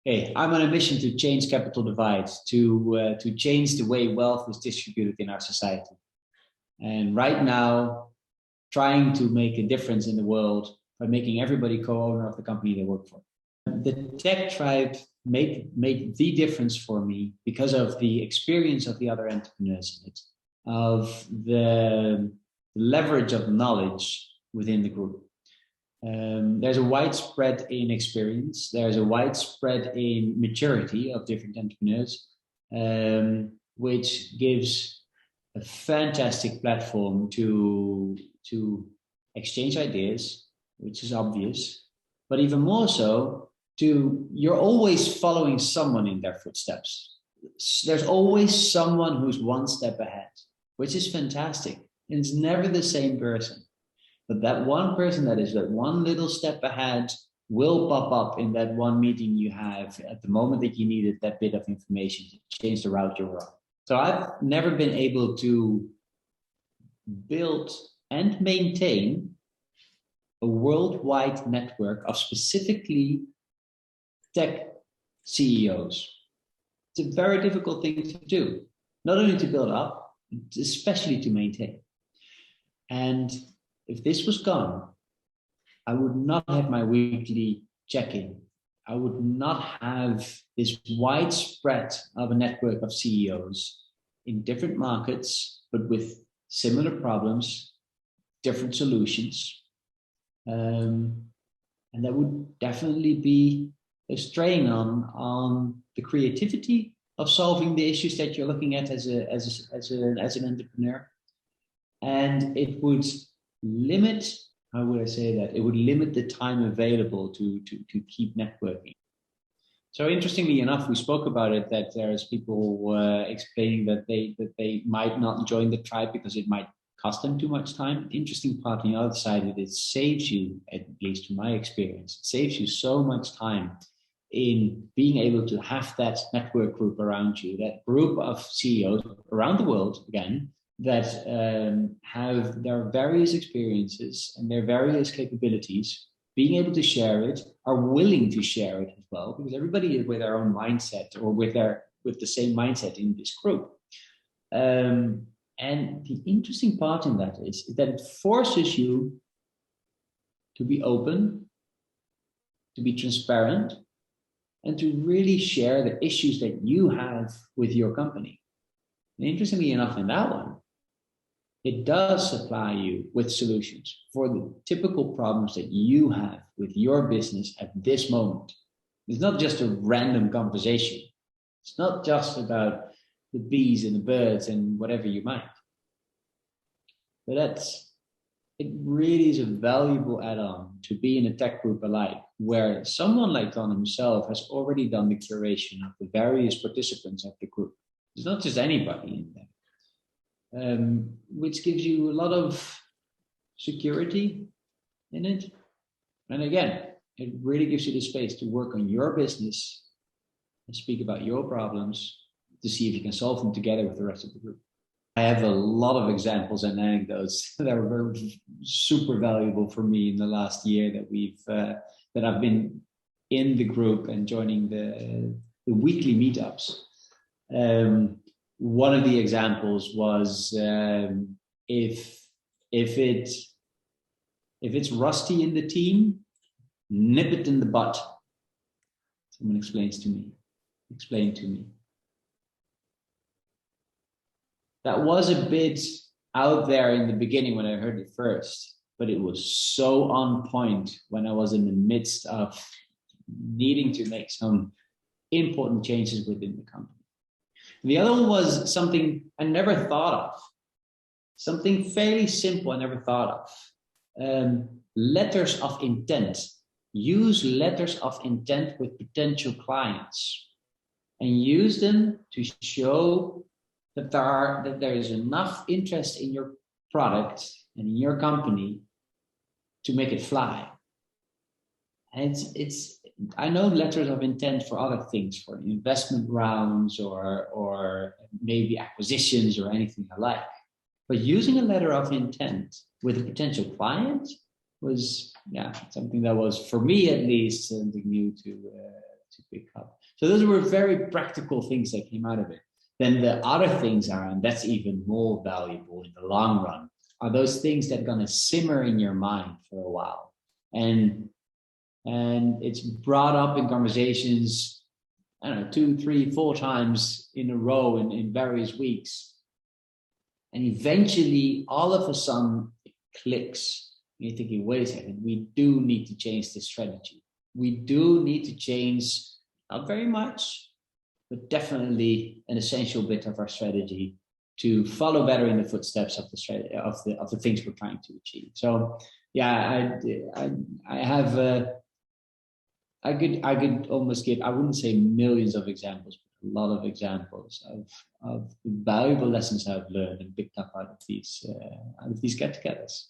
Hey, I'm on a mission to change capital divides, to change the way wealth is distributed in our society. And right now, trying to make a difference in the world by making everybody co-owner of the company they work for. The tech tribe made the difference for me because of the experience of the other entrepreneurs in it, of the leverage of knowledge within the group. There's a widespread in experience. There's a widespread in maturity of different entrepreneurs, which gives a fantastic platform to exchange ideas, which is obvious, but even more so, you're always following someone in their footsteps. There's always someone who's one step ahead, which is fantastic. And it's never the same person. But that one person that is that one little step ahead will pop up in that one meeting you have at the moment that you needed that bit of information to change the route you're on. So I've never been able to build and maintain a worldwide network of specifically tech CEOs. It's a very difficult thing to do, not only to build up, especially to maintain. And if this was gone, I would not have my weekly check-in. I would not have this widespread of a network of CEOs in different markets, but with similar problems, different solutions. And that would definitely be a strain on the creativity of solving the issues that you're looking at as an entrepreneur. And it would limit, how would I say that? It would limit the time available to keep networking. So interestingly enough, we spoke about it, that there's people explaining that they might not join the tribe because it might cost them too much time. The interesting part on the other side is it saves you, at least from my experience, it saves you so much time in being able to have that network group around you, that group of CEOs around the world, again, that have their various experiences and their various capabilities, being able to share it, are willing to share it as well, because everybody is with their own mindset or with the same mindset in this group. And the interesting part in that is that it forces you to be open, to be transparent, and to really share the issues that you have with your company. And interestingly enough, in that one, it does supply you with solutions for the typical problems that you have with your business at this moment. It's not just a random conversation. It's not just about the bees and the birds and whatever you might. But it really is a valuable add-on to be in a tech group alike, where someone like Don himself has already done the curation of the various participants of the group. There's not just anybody in there, which gives you a lot of security in it. And again, it really gives you the space to work on your business and speak about your problems to see if you can solve them together with the rest of the group. I have a lot of examples and anecdotes that are very super valuable for me in the last year that I've been in the group and joining the weekly meetups. One of the examples was if it's rusty in the team, nip it in the butt. Someone explained to me. That was a bit out there in the beginning when I heard it first, but it was so on point when I was in the midst of needing to make some important changes within the company. And the other one was something I never thought of, something fairly simple I never thought of. Letters of intent. Use letters of intent with potential clients and use them to show that there is enough interest in your product and in your company to make it fly. And I know letters of intent for other things, for investment rounds or maybe acquisitions or anything alike. But using a letter of intent with a potential client was something that was, for me at least, something new to pick up. So those were very practical things that came out of it. Then the other things are, and that's even more valuable in the long run, are those things that are going to simmer in your mind for a while. And it's brought up in conversations, I don't know, 2, 3, 4 times in a row in various weeks. And eventually, all of a sudden, it clicks. You're thinking, wait a second, we do need to change this strategy. We do need to change, not very much, but definitely an essential bit of our strategy to follow better in the footsteps of the strategy, of the things we're trying to achieve. So, yeah, I have I could almost give, I wouldn't say millions of examples, but a lot of examples of valuable lessons I've learned and picked up out of these get-togethers.